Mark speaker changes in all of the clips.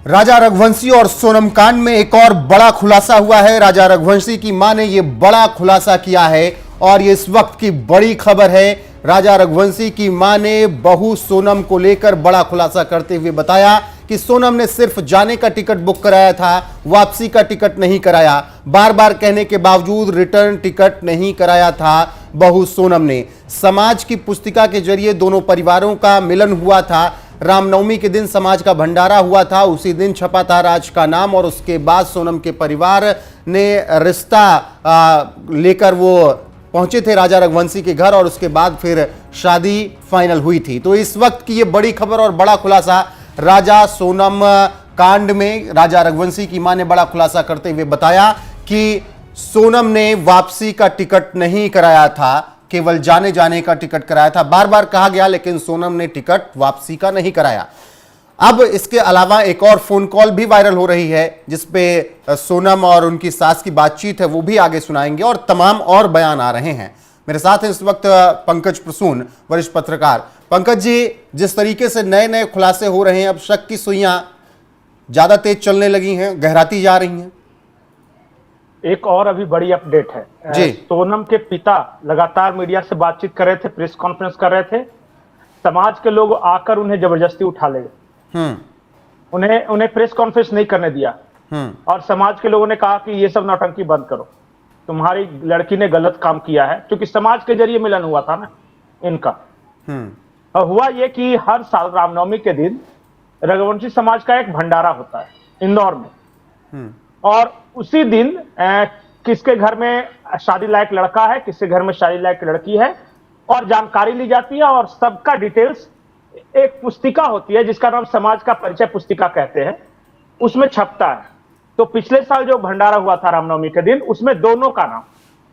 Speaker 1: राजा रघुवंशी और सोनम कांड में एक और बड़ा खुलासा हुआ है। राजा रघुवंशी की मां ने यह बड़ा खुलासा किया है और ये इस वक्त की बड़ी खबर है। राजा रघुवंशी की मां ने बहू सोनम को लेकर बड़ा खुलासा करते हुए बताया कि सोनम ने सिर्फ जाने का टिकट बुक कराया था, वापसी का टिकट नहीं कराया। बार बार कहने के बावजूद रिटर्न टिकट नहीं कराया था बहू सोनम ने। समाज की पुस्तिका के जरिए दोनों परिवारों का मिलन हुआ था। रामनवमी के दिन समाज का भंडारा हुआ था, उसी दिन छपा था राज का नाम और उसके बाद सोनम के परिवार ने रिश्ता लेकर वो पहुंचे थे राजा रघुवंशी के घर और उसके बाद फिर शादी फाइनल हुई थी। तो इस वक्त की ये बड़ी खबर और बड़ा खुलासा राजा सोनम कांड में राजा रघुवंशी की मां ने बड़ा खुलासा करते हुए बताया कि सोनम ने वापसी का टिकट नहीं कराया था, केवल जाने जाने का टिकट कराया था। बार बार कहा गया लेकिन सोनम ने टिकट वापसी का नहीं कराया। अब इसके अलावा एक और फोन कॉल भी वायरल हो रही है जिसपे सोनम और उनकी सास की बातचीत है, वो भी आगे सुनाएंगे और तमाम और बयान आ रहे हैं। मेरे साथ हैं इस वक्त पंकज प्रसून, वरिष्ठ पत्रकार। पंकज जी, जिस तरीके से नए नए खुलासे हो रहे हैं, अब शक की सुइयां ज्यादा तेज चलने लगी हैं, गहराती जा रही हैं।
Speaker 2: एक और अभी बड़ी अपडेट है जी। सोनम के पिता लगातार मीडिया से बातचीत कर रहे थे, प्रेस कॉन्फ्रेंस कर रहे थे। समाज के लोग आकर उन्हें जबरदस्ती उठा ले गए। उन्हें प्रेस कॉन्फ्रेंस नहीं करने दिया और समाज के लोगों ने कहा कि ये सब नौटंकी बंद करो, तुम्हारी लड़की ने गलत काम किया है, क्योंकि समाज के जरिए मिलन हुआ था ना इनका। और हुआ ये कि हर साल रामनवमी के दिन रघुवंशी समाज का एक भंडारा होता है इंदौर में, और उसी दिन किसके घर में शादी लायक लड़का है, किसके घर में शादी लायक लड़की है, और जानकारी ली जाती है और सबका डिटेल्स एक पुस्तिका होती है जिसका नाम समाज का परिचय पुस्तिका कहते हैं, उसमें छपता है। तो पिछले साल जो भंडारा हुआ था रामनवमी के दिन, उसमें दोनों का नाम,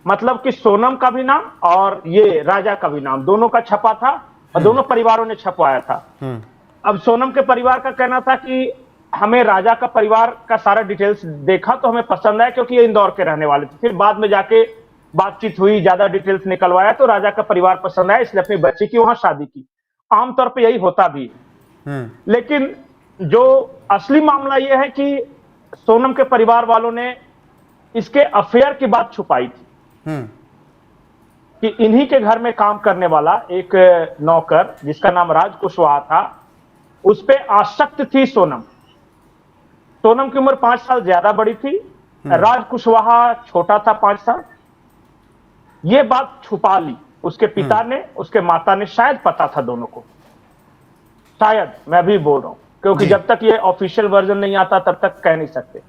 Speaker 2: मतलब कि सोनम का भी नाम और ये राजा का भी नाम, दोनों का छपा था और दोनों परिवारों ने छपवाया था। अब सोनम के परिवार का कहना था कि हमें राजा का परिवार का सारा डिटेल्स देखा तो हमें पसंद आया, क्योंकि ये इंदौर के रहने वाले थे। फिर बाद में जाके बातचीत हुई, ज्यादा डिटेल्स निकलवाया तो राजा का परिवार पसंद आया, इसलिए अपनी बच्ची की वहां शादी की। आमतौर पे यही होता भी है। लेकिन जो असली मामला यह है कि सोनम के परिवार वालों ने इसके अफेयर की बात छुपाई थी कि इन्हीं के घर में काम करने वाला एक नौकर जिसका नाम राज कुशवाहा था, उस पे आसक्त थी सोनम। सोनम की उम्र 5 साल ज्यादा बड़ी थी, राज कुशवाहा छोटा था 5 साल। ये बात छुपा ली उसके पिता ने, उसके माता ने, शायद पता था दोनों को, शायद, मैं भी बोल रहा हूं क्योंकि जब तक ये ऑफिशियल वर्जन नहीं आता तब तक कह नहीं सकते।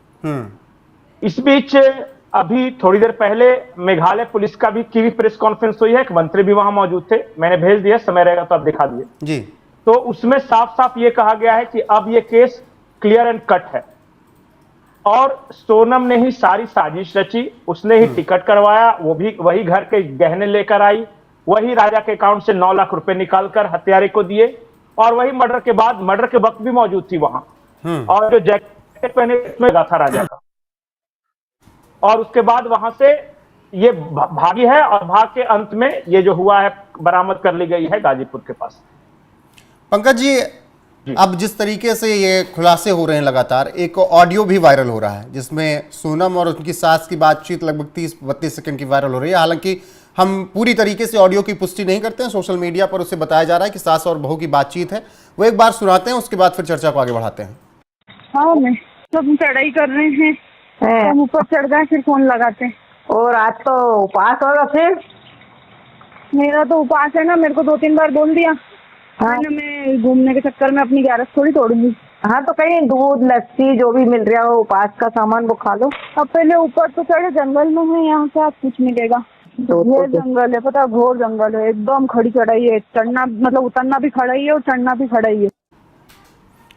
Speaker 2: इस बीच अभी थोड़ी देर पहले मेघालय पुलिस का भी की प्रेस कॉन्फ्रेंस हुई है, एक मंत्री भी वहां मौजूद थे, मैंने भेज दिया, समय रहेगा तो आप दिखा दिए जी। तो उसमें साफ साफ ये कहा गया है कि अब ये केस क्लियर एंड कट है और सोनम ने ही सारी साजिश रची, उसने ही टिकट करवाया, वो भी वही घर के गहने लेकर आई, वही राजा के अकाउंट से 9 लाख रुपए निकालकर हत्यारे को दिए, और वही मर्डर के बाद, मर्डर के वक्त भी मौजूद थी वहां, और जो जैकेट पहने इसमें लगा था राजा का, और उसके बाद वहां से ये भागी है और भाग के अंत में ये जो हुआ है बरामद कर ली गई है गाजीपुर के पास।
Speaker 1: पंकज जी, अब जिस तरीके से ये खुलासे हो रहे हैं लगातार, एक ऑडियो भी वायरल हो रहा है जिसमें सोनम और उनकी सास की बातचीत लगभग 30-32 सेकंड की वायरल हो रही है। हालांकि हम पूरी तरीके से ऑडियो की पुष्टि नहीं करते हैं, सोशल मीडिया पर उसे बताया जा रहा है कि सास और बहू की बातचीत है। वो एक बार सुनाते हैं, उसके बाद फिर चर्चा को आगे बढ़ाते हैं।
Speaker 3: हाँ, मैं सब चढ़ाई कर रहे हैं, हम ऊपर चढ़ गए फिर फोन लगाते हैं।
Speaker 4: और आज तो उपवास होगा फिर?
Speaker 3: मेरा तो उपवास है ना, मेरे को 2-3 बार बोल दिया। हाँ, मैं घूमने के चक्कर में अपनी ग्यारस थोड़ी तोड़ूंगी।
Speaker 4: हाँ, तो कहीं दूध लस्सी जो भी मिल रहा हो उपवास का सामान वो खा लो।
Speaker 3: अब पहले ऊपर तो चढ़े, जंगल में है, यहाँ से आप कुछ मिलेगा। ये जंगल है, पता, घोर जंगल है, एकदम खड़ी चढ़ाई है, चढ़ना मतलब उतरना भी खड़ा ही है और चढ़ना भी खड़ा ही है।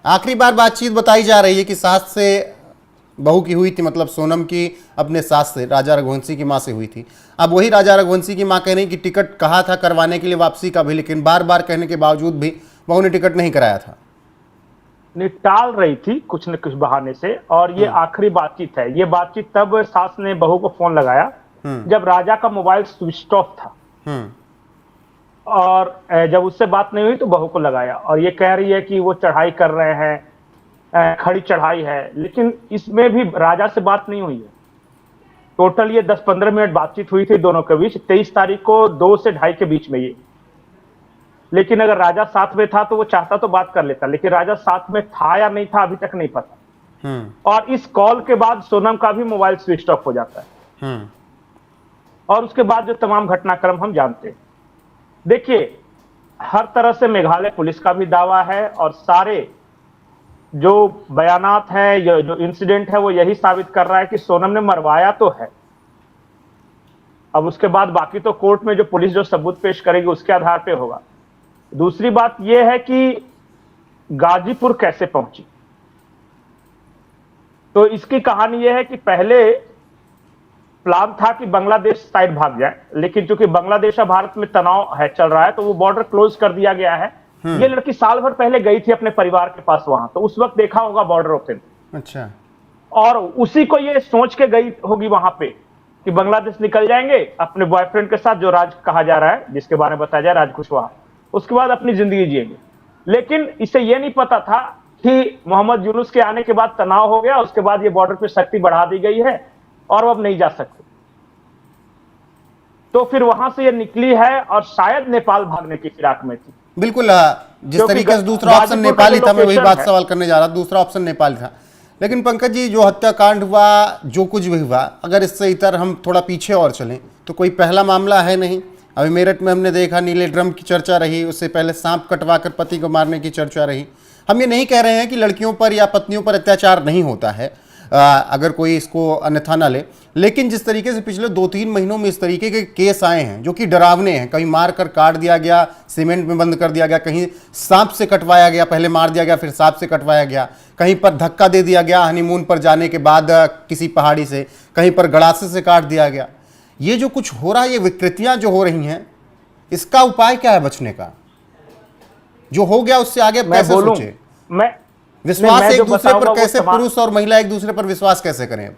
Speaker 1: आखिरी बार बातचीत बताई जा रही है कि सास से बहू की हुई थी, मतलब सोनम की अपने सास से, राजा रघुवंशी की मां से हुई थी। अब वही राजा रघुवंशी की मां कह रही कि टिकट कहा था करवाने के लिए वापसी का भी, लेकिन बार बार कहने के बावजूद भी बहू ने टिकट नहीं कराया था,
Speaker 2: टाल रही थी कुछ न कुछ बहाने से। और ये आखिरी बातचीत है। ये बातचीत तब सास ने बहू को फोन लगाया जब राजा का मोबाइल स्विच ऑफ था, और जब उससे बात नहीं हुई तो बहू को लगाया, और ये कह रही है कि वो चढ़ाई कर रहे हैं, खड़ी चढ़ाई है, लेकिन इसमें भी राजा से बात नहीं हुई है। टोटल ये 10-15 मिनट बातचीत हुई थी दोनों के बीच, 23 तारीख को 2 से 2:30 के बीच में ये। लेकिन अगर राजा साथ में था तो वो चाहता तो बात कर लेता, लेकिन राजा साथ में था या नहीं था अभी तक नहीं पता। और इस कॉल के बाद सोनम का भी मोबाइल स्विच ऑफ हो जाता है और उसके बाद जो तमाम घटनाक्रम हम जानते हैं। देखिए, हर तरह से मेघालय पुलिस का भी दावा है और सारे जो बयानात है, जो इंसिडेंट है, वो यही साबित कर रहा है कि सोनम ने मरवाया तो है। अब उसके बाद बाकी तो कोर्ट में जो पुलिस जो सबूत पेश करेगी उसके आधार पे होगा। दूसरी बात यह है कि गाजीपुर कैसे पहुंची, तो इसकी कहानी यह है कि पहले प्लान था कि बांग्लादेश साइड भाग जाए, लेकिन चूंकि बांग्लादेश और भारत में तनाव है चल रहा है तो वो बॉर्डर क्लोज कर दिया गया है। ये लड़की साल भर पहले गई थी अपने परिवार के पास वहां, तो उस वक्त देखा होगा बॉर्डर ओपन।
Speaker 1: अच्छा।
Speaker 2: और उसी को ये सोच के गई होगी वहां पे कि बांग्लादेश निकल जाएंगे अपने बॉयफ्रेंड के साथ, जो राज कहा जा रहा है, जिसके बारे में बताया जाए राज कुशवाहा, उसके बाद अपनी जिंदगी जिएंगे। लेकिन इसे ये नहीं पता था कि मोहम्मद यूनुस के आने के बाद तनाव हो गया, उसके बाद ये बॉर्डर पे सख्ती बढ़ा दी गई है और वो अब नहीं जा सकते। तो फिर वहां से ये निकली है और शायद नेपाल भागने की फिराक में थी।
Speaker 1: बिल्कुल, जिस तरीके से दूसरा ऑप्शन नेपाल ही था, मैं वही बात सवाल करने जा रहा था, दूसरा ऑप्शन नेपाल था। लेकिन पंकज जी, जो हत्याकांड हुआ, जो कुछ भी हुआ, अगर इससे इतर हम थोड़ा पीछे और चलें तो कोई पहला मामला है नहीं। अभी मेरठ में हमने देखा नीले ड्रम की चर्चा रही, उससे पहले सांप कटवाकर पति को मारने की चर्चा रही। हम ये नहीं कह रहे हैं कि लड़कियों पर या पत्नियों पर अत्याचार नहीं होता है, अगर कोई इसको अन्यथा ना ले, लेकिन जिस तरीके से पिछले 2-3 महीनों में इस तरीके के केस आए हैं जो कि डरावने हैं, कहीं मार कर काट दिया गया, सीमेंट में बंद कर दिया गया, कहीं सांप से कटवाया गया, पहले मार दिया गया फिर सांप से कटवाया गया, कहीं पर धक्का दे दिया गया हनीमून पर जाने के बाद किसी पहाड़ी से, कहीं पर गड़ासे से काट दिया गया। ये जो कुछ हो रहा है, ये विकृतियां जो हो रही हैं, इसका उपाय क्या है बचने का? जो हो गया उससे आगे कैसे सोचे? विश्वास एक दूसरे पर कैसे, पुरुष और महिला एक दूसरे पर विश्वास कैसे करें?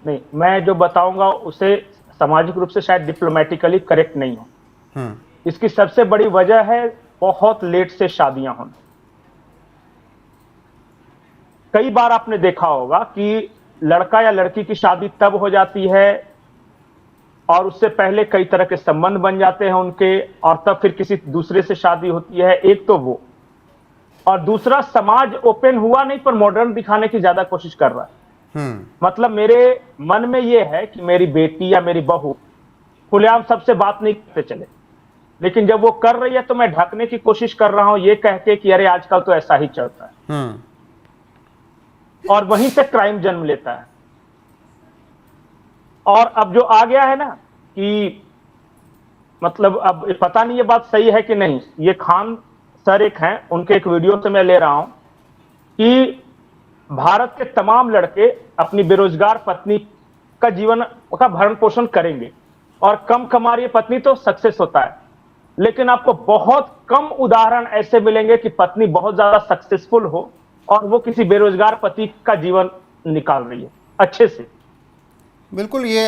Speaker 2: नहीं, मैं जो बताऊंगा उसे सामाजिक रूप से शायद डिप्लोमेटिकली करेक्ट नहीं हो। इसकी सबसे बड़ी वजह है बहुत लेट से शादियां होना। कई बार आपने देखा होगा कि लड़का या लड़की की शादी तब हो जाती है और उससे पहले कई तरह के संबंध बन जाते हैं उनके, और तब फिर किसी दूसरे से शादी होती है। एक तो वो, और दूसरा समाज ओपन हुआ नहीं पर मॉडर्न दिखाने की ज्यादा कोशिश कर रहा है। मतलब मेरे मन में यह है कि मेरी बेटी या मेरी बहू खुलेआम सबसे बात नहीं करते चले, लेकिन जब वो कर रही है तो मैं ढकने की कोशिश कर रहा हूं ये कह के कि अरे आजकल तो ऐसा ही चलता है, और वहीं से क्राइम जन्म लेता है। और अब जो आ गया है ना कि मतलब अब पता नहीं ये बात सही है कि नहीं, ये खान सर एक हैं, उनके एक वीडियो से मैं ले रहा हूं कि भारत के तमाम लड़के अपनी बेरोजगार पत्नी का जीवन का भरण पोषण करेंगे और कम कमा रही पत्नी तो सक्सेस होता है, लेकिन आपको बहुत कम उदाहरण ऐसे मिलेंगे कि पत्नी बहुत ज्यादा सक्सेसफुल हो और वो किसी बेरोजगार पति का जीवन निकाल रही है अच्छे से।
Speaker 1: बिल्कुल, ये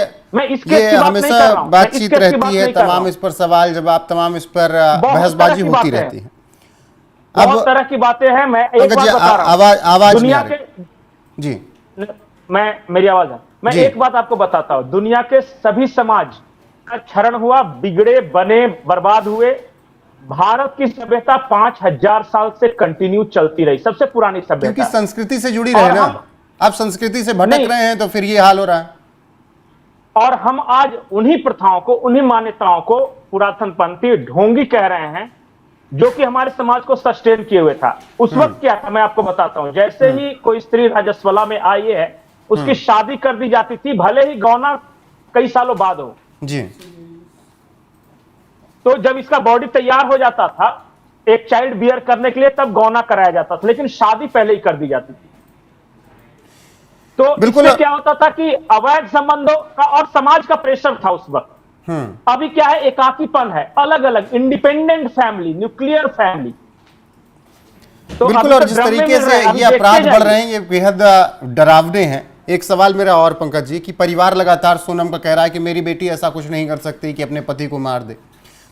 Speaker 2: हमेशा
Speaker 1: बातचीत रहती है, तमाम इस पर सवाल जवाब, तमाम इस पर बहसबाजी होती रहती है।
Speaker 2: बहुत तरह की बातें हैं। मैं एक बात बता रहा हूं,
Speaker 1: आवाज
Speaker 2: दुनिया के
Speaker 1: जी,
Speaker 2: मेरी आवाज है, मैं एक बात आपको बताता हूं, दुनिया के सभी समाज का क्षरण हुआ, बिगड़े, बने, बर्बाद हुए। भारत की सभ्यता 5000 साल से कंटिन्यू चलती रही, सबसे पुरानी सभ्यता,
Speaker 1: क्योंकि संस्कृति से जुड़ी रहे ना। आप संस्कृति से भटक रहे हैं तो फिर ये हाल हो रहा है।
Speaker 2: और हम आज उन्हीं प्रथाओं को, उन्हीं मान्यताओं को पुरातनपंथी ढोंगी कह रहे हैं जो कि हमारे समाज को सस्टेन किए हुए था। उस वक्त क्या था मैं आपको बताता हूं, जैसे ही कोई स्त्री राजस्वला में आई है उसकी शादी कर दी जाती थी, भले ही गौना कई सालों बाद हो
Speaker 1: जी।
Speaker 2: तो जब इसका बॉडी तैयार हो जाता था एक चाइल्ड बियर करने के लिए तब गौना कराया जाता था, लेकिन शादी पहले ही कर दी जाती थी। तो बिल्कुल क्या होता था कि अवैध संबंधों का और समाज का प्रेशर था उस वक्त। अभी क्या है, एकाकीपन है, अलग अलग इंडिपेंडेंट फैमिली, न्यूक्लियर फैमिली।
Speaker 1: तो बिल्कुल, और जिस तरीके से ये अपराध बढ़ रहे हैं ये बेहद डरावने हैं। एक सवाल मेरा और पंकज जी कि परिवार लगातार सोनम का कह रहा है कि मेरी बेटी ऐसा कुछ नहीं कर सकती कि अपने पति को मार दे।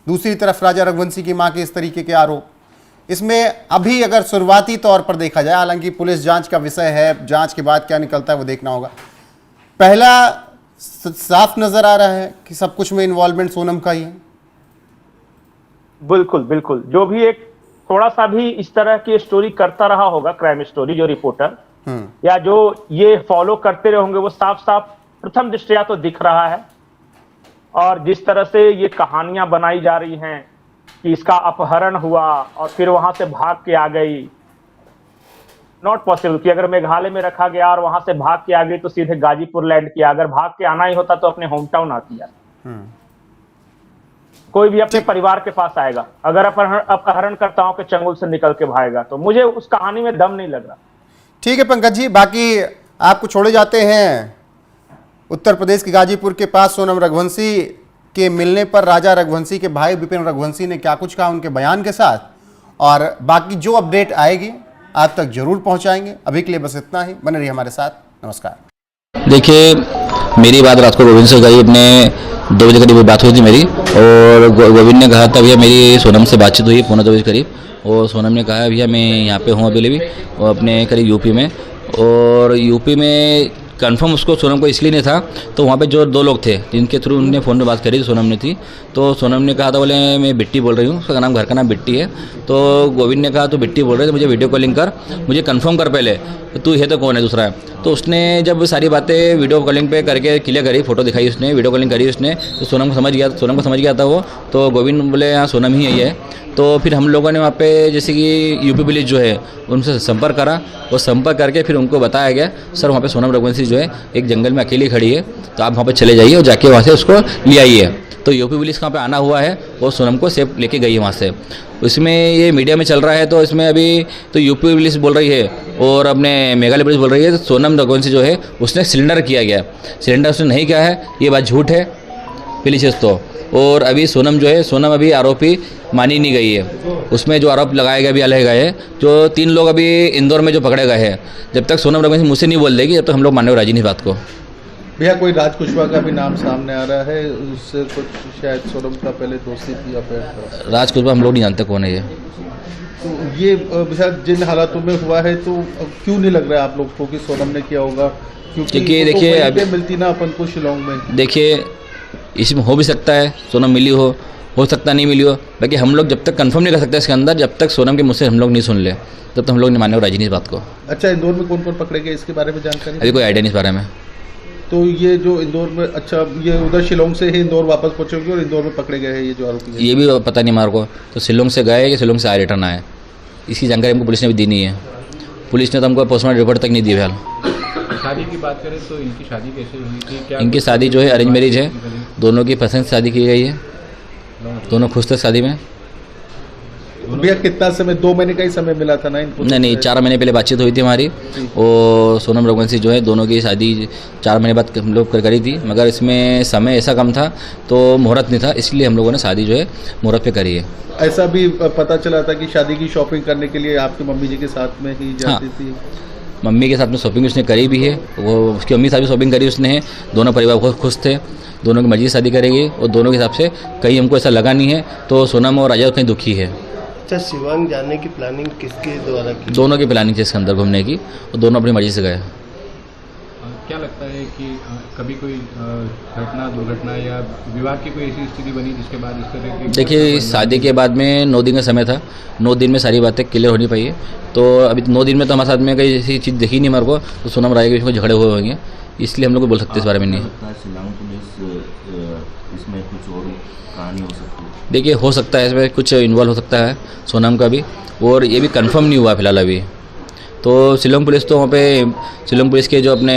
Speaker 1: दूसरी तरफ राजा रघुवंशी की मां के इस तरीके के आरोप, इसमें अभी अगर शुरुआती तौर पर देखा जाए, हालांकि पुलिस जांच का विषय है, जांच के बाद क्या निकलता है वो देखना होगा, पहला साफ नजर आ रहा है कि सब कुछ में इन्वॉल्वमेंट सोनम का ही है।
Speaker 2: बिल्कुल बिल्कुल, जो भी एक थोड़ा सा भी इस तरह की स्टोरी करता रहा होगा, क्राइम स्टोरी, जो रिपोर्टर या जो ये फॉलो करते रहे होंगे, वो साफ साफ प्रथम दृष्टया तो दिख रहा है। और जिस तरह से ये कहानियां बनाई जा रही हैं कि इसका अपहरण हुआ और फिर वहां से भाग के आ गई, नॉट पॉसिबल कि अगर मेघालय में रखा गया और वहां से भाग के आ गई तो सीधे गाजीपुर लैंड किया। अगर भाग के आना ही होता तो अपने होम टाउन आती है। कोई भी अपने परिवार के पास आएगा, अगर अपहरणकर्ताओं के चंगुल से निकल के भागेगा, तो मुझे उस कहानी में दम नहीं लग रहा। ठीक
Speaker 1: है पंकज जी, बाकी आपको छोड़े जाते हैं उत्तर प्रदेश के गाजीपुर के पास सोनम रघुवंशी के मिलने पर राजा रघुवंशी के भाई विपिन रघुवंशी ने क्या कुछ कहा उनके बयान के साथ, और बाकी जो अपडेट आएगी आप तक जरूर पहुंचाएंगे। अभी के लिए बस इतना ही, बने रहिए हमारे साथ। नमस्कार।
Speaker 5: देखिए, मेरी बात रात को गोविंद से करी, अपने 2 बजे करीब बात हुई थी मेरी, और गोविंद ने कहा था भैया मेरी सोनम से बातचीत हुई 2:45 बजे करीब, और सोनम ने कहा भैया मैं यहाँ पे हूँ अभी भी, और अपने करीब यूपी में, और यूपी में कंफर्म उसको सोनम को इसलिए नहीं था, तो वहाँ पे जो 2 लोग थे जिनके थ्रू उन्होंने फ़ोन पे बात करी, सोनम ने थी, तो सोनम ने कहा था बोले मैं बिट्टी बोल रही हूँ, उसका नाम, घर का नाम बिट्टी है। तो गोविंद ने कहा तो बिट्टी बोल रहे थे, मुझे वीडियो कॉलिंग कर, मुझे कंफर्म कर पहले तू है तो कौन है दूसरा है। तो उसने जब सारी बातें वीडियो कॉलिंग पे करके क्लियर करी, फोटो दिखाई उसने, वीडियो कॉलिंग करी उसने, तो सोनम को समझ गया था वो। तो गोविंद बोले हाँ सोनम ही है। तो फिर हम लोगों ने वहाँ पे जैसे कि यूपी पुलिस जो है उनसे संपर्क करा, और संपर्क करके फिर उनको बताया गया सर वहाँ पे सोनम रघुवंशी जो है एक जंगल में अकेली खड़ी है, तो आप वहाँ पे चले जाइए और जाके वहाँ से उसको ले आइए। तो यूपी पुलिस वहाँ पे आना हुआ है और सोनम को सेफ लेके गई है वहाँ से। इसमें ये मीडिया में चल रहा है, तो इसमें अभी तो यूपी पुलिस बोल रही है और अपने मेघालय पुलिस बोल रही है, तो सोनम रघुवंशी जो है उसने सिलेंडर किया गया, सिलेंडर उसने नहीं किया है, ये बात झूठ है पहली चीज़ तो। और अभी सोनम जो है, सोनम अभी आरोपी मानी नहीं गई है, उसमें जो आरोप लगाए गए अभी अलग गए हैं, जो 3 लोग अभी इंदौर में जो पकड़े गए हैं, जब तक सोनम रघुवंशी मुझसे नहीं बोल देगी तब तक हम लोग मानने को राजी नहीं बात को।
Speaker 6: भैया कोई राज कुशवाहा का भी नाम सामने आ रहा है, उससे कुछ शायद सोनम का पहले दोस्ती थी या फिर
Speaker 5: राज कुशवाहा हम लोग नहीं जानते कौन है ये।
Speaker 6: तो ये भैया जिन हालातों में हुआ है, तो क्यों नहीं लग रहा है आप लोग को कि सोनम ने किया होगा? क्योंकि देखिए तो अभी मिलती ना अपन को शिलोंग में।
Speaker 5: देखिए इसमें हो भी सकता है सोनम मिली हो सकता नहीं मिली हो, बाकी हम लोग जब तक कंफर्म नहीं कर सकते इसके अंदर, जब तक सोनम के मुझसे हम लोग नहीं सुन ले तब तक हम लोग नहीं मानने को राजी नहीं इस बात को।
Speaker 6: अच्छा, इंदौर में कौन कौन पकड़े गए इसके बारे में जानकारी?
Speaker 5: अभी कोई आइडिया नहीं इस बारे में।
Speaker 6: तो ये जो इंदौर में, अच्छा ये उधर शिलोंग से ही इंदौर वापस पहुंचे और इंदौर में पकड़े गए हैं ये जो आरोपी?
Speaker 5: ये भी पता नहीं हमारे को, तो शिलोंग से गए कि शिलोंग से आए रिटर्न आए, इसकी जानकारी हमको पुलिस ने भी दी नहीं है। पुलिस ने तो हमको पोस्टमार्टम रिपोर्ट तक नहीं दी फिलहाल।
Speaker 7: शादी की बात करें तो इनकी शादी कैसे हुई थी? क्या
Speaker 5: इनकी शादी जो है अरेंज मैरिज है, दोनों की पसंद से शादी की गई है, दोनों खुश थे शादी में।
Speaker 6: भैया कितना समय, 2 महीने का ही समय मिला था ना इनको?
Speaker 5: नहीं 4 महीने पहले बातचीत हुई थी हमारी, और सोनम रघुवंशी जो है दोनों की शादी 4 महीने बाद हम लोग करी थी, मगर इसमें समय ऐसा कम था तो मुहूर्त नहीं था, इसलिए हम लोगों ने शादी जो है मुहूर्त पे करी है।
Speaker 6: ऐसा भी पता चला था कि शादी की शॉपिंग करने के लिए आपकी मम्मी जी के साथ में ही जाती थी?
Speaker 5: मम्मी के साथ में शॉपिंग उसने करी भी है, वो उसकी मम्मी साथ भी शॉपिंग करी उसने है, दोनों परिवार बहुत खुश थे, दोनों की मर्जी से शादी करेगी, और दोनों के हिसाब से कहीं हमको ऐसा लगा नहीं है, तो सोनम और राजा कहीं दुखी है।
Speaker 8: अच्छा, शिवांग जाने की प्लानिंग किसके द्वारा की?
Speaker 5: दोनों की प्लानिंग थी इसके अंदर घूमने की, और दोनों अपनी मर्जी से गए।
Speaker 7: क्या लगता है कि कभी कोई घटना, दुर्घटना या विवाह की कोई ऐसी स्थिति बनी जिसके बाद इस तरह की?
Speaker 5: देखिए शादी के बाद में 9 दिन का समय था, 9 दिन में सारी बातें क्लियर होनी पाई है, तो अभी 9 दिन में तो हमारे साथ में कई ऐसी चीज़ दिखी नहीं हमारे को, तो सोनम राय के बीच में झगड़े हुए होंगे, इसलिए हम लोग को बोल सकते इस बारे में नहीं।
Speaker 9: शिलांग पुलिस इसमें कुछ और कहानी हो सकती है?
Speaker 5: देखिए हो सकता है इसमें कुछ इन्वॉल्व हो सकता है सोनम का भी, और ये भी कंफर्म नहीं हुआ फिलहाल अभी। तो शिलोंग पुलिस तो वहाँ पे, शिलोंग पुलिस के जो अपने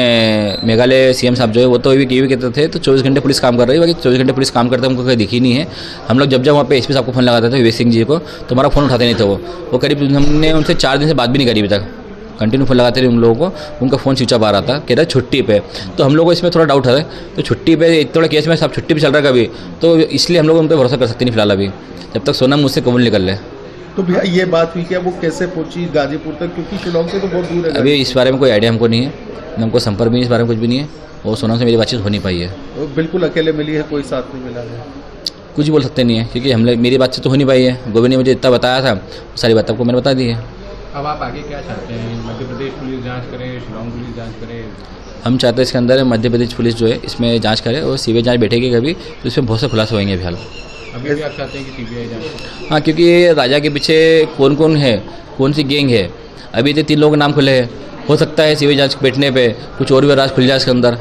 Speaker 5: मेघालय सीएम साहब जो है वो तो ये भी कहते थे, तो 24 घंटे पुलिस काम कर रही है, बाकी 24 घंटे पुलिस काम करते हमको कहीं दिखी नहीं है। हम लोग जब वहाँ पे एसपी साहब को फ़ोन लगाते थे विवेक सिंह जी को, तो हमारा फ़ोन उठाते नहीं थे वो करीब हमने उनसे 4 दिन से बात भी नहीं करी अभी तक, कंटिन्यू फ़ोन लगाते रहे उन लोगों को, उनका फ़ोन स्विच ऑफ आ रहा था, कह रहा है छुट्टी पे। तो हम लोग को इसमें थोड़ा डाउट है, तो छुट्टी पे थोड़ा केस में सब छुट्टी पे चल रहा है कभी, तो इसलिए हम लोग उन पर भरोसा कर सकते नहीं फिलहाल अभी, जब तक सोनम मुझसे कबूल निकल ले।
Speaker 6: तो भैया ये बात हुई क्या, वो कैसे पहुंची गाजीपुर तक, क्योंकि शिलोंग से तो बहुत दूर है?
Speaker 5: अभी इस बारे में कोई आइडिया हमको नहीं है, हमको संपर्क भी इस बारे में कुछ भी नहीं है, और सोनम से मेरी बातचीत हो नहीं पाई है।
Speaker 6: बिल्कुल अकेले मिली है, कोई साथ नहीं मिला है?
Speaker 5: कुछ बोल सकते नहीं है, क्योंकि हम मेरी बातचीत तो हो नहीं पाई है। गोविंद ने मुझे इतना बताया था, वो सारी बात आपको मैंने बता दी है।
Speaker 7: अब आप आगे क्या चाहते हैं? मध्य प्रदेश पुलिस जांच करे, शिलोंग पुलिस जांच करे?
Speaker 5: हम चाहते हैं इसके अंदर मध्य प्रदेश पुलिस जो है इसमें जांच करे और सीबीआई जांच बैठेगी कभी तो इसमें बहुत से खुलासा होंगे फिलहाल।
Speaker 7: अभी भी आप चाहते हैं कि सीबीआई जांच?
Speaker 5: हाँ, क्योंकि राजा के पीछे कौन कौन है, कौन सी गैंग है, अभी तो 3 लोगों के नाम खुले हैं। हो सकता है सीबीआई जांच बैठने पे कुछ और भी राज खुल जाए इसके अंदर,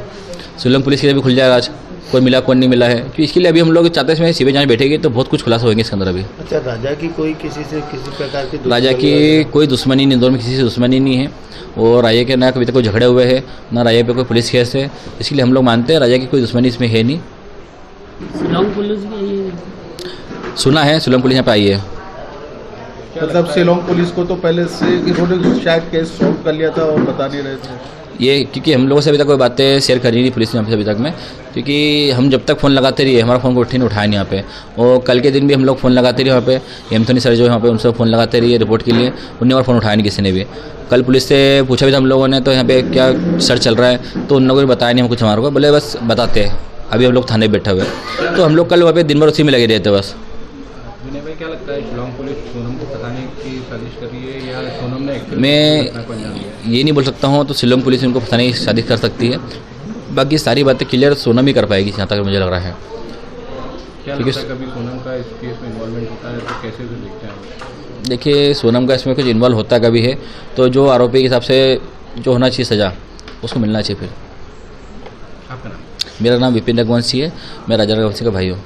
Speaker 5: शिलोंग पुलिस के लिए भी खुल जाए राज, कोई मिला कौन नहीं मिला है। क्योंकि इसके लिए अभी हम लोग चाहते हैं सीबीआई जांच बैठेगी तो बहुत कुछ खुलासा होंगे इसके अंदर अभी।
Speaker 8: अच्छा, राजा की कोई किसी से किसी प्रकार की
Speaker 5: राजा की कोई दुश्मनी नहीं, दोनों में किसी से दुश्मनी नहीं है और राजा के ना कभी तक कोई झगड़े हुए हैं ना राजा पे कोई पुलिस केस है, इसलिए हम लोग मानते हैं राजा की कोई दुश्मनी इसमें है नहीं।
Speaker 10: शिलोंग पुलिस की
Speaker 5: सुना है शिलोंग पुलिस यहाँ पे आई है।
Speaker 6: मतलब शिलोंग पुलिस को तो पहले से इन्होंने शायद केस सॉल्व कर लिया था और बता नहीं रहे थे
Speaker 5: ये, क्योंकि हम लोगों से अभी तक कोई बातें शेयर करी नहीं पुलिस ने हमसे अभी तक में, क्योंकि हम जब तक फ़ोन लगाते रहिए हमारा फ़ोन को उठे नहीं उठाया नहीं यहाँ पे। और कल के दिन भी हम लोग फ़ोन लगाते रहे वहाँ पे, एमथोनी सर जो यहाँ पे उनसे फ़ोन लगाते रहिए रिपोर्ट के लिए, उन्होंने और फ़ोन उठाया नहीं किसी ने भी। कल पुलिस से पूछा भी था हम लोगों ने तो यहाँ पे क्या सर्च चल रहा है, तो उन लोगों ने बताया नहीं हम कुछ हमारे को, बोले बस बताते हैं अभी हम लोग थाने बैठे हुए। तो हम लोग कल वहाँ पे दिन भर उसी में लगे रहते बस।
Speaker 7: विनय भाई, क्या लगता है शिलोंग पुलिस सोनम को फंसाने की साजिश कर रही है या सोनम ने
Speaker 5: मैं ये नहीं बोल सकता हूँ, तो शिलोंग पुलिस उनको फंसाने की साजिश कर सकती है, बाकी सारी बातें क्लियर सोनम ही कर पाएगी जहाँ तक मुझे लग रहा है।
Speaker 7: क्या लगता है कभी सोनम का इस केस में इन्वॉल्वमेंट होता है तो कैसे उसे देखते हैं?
Speaker 5: देखिए, सोनम का इसमें कुछ इन्वॉल्व होता कभी है तो जो आरोपी के हिसाब से जो होना चाहिए सज़ा उसको मिलना चाहिए। फिर
Speaker 7: आपका नाम?
Speaker 5: मेरा नाम विपिन रघुवंशी है, मैं राजा रघुवंशी का भाई हूँ।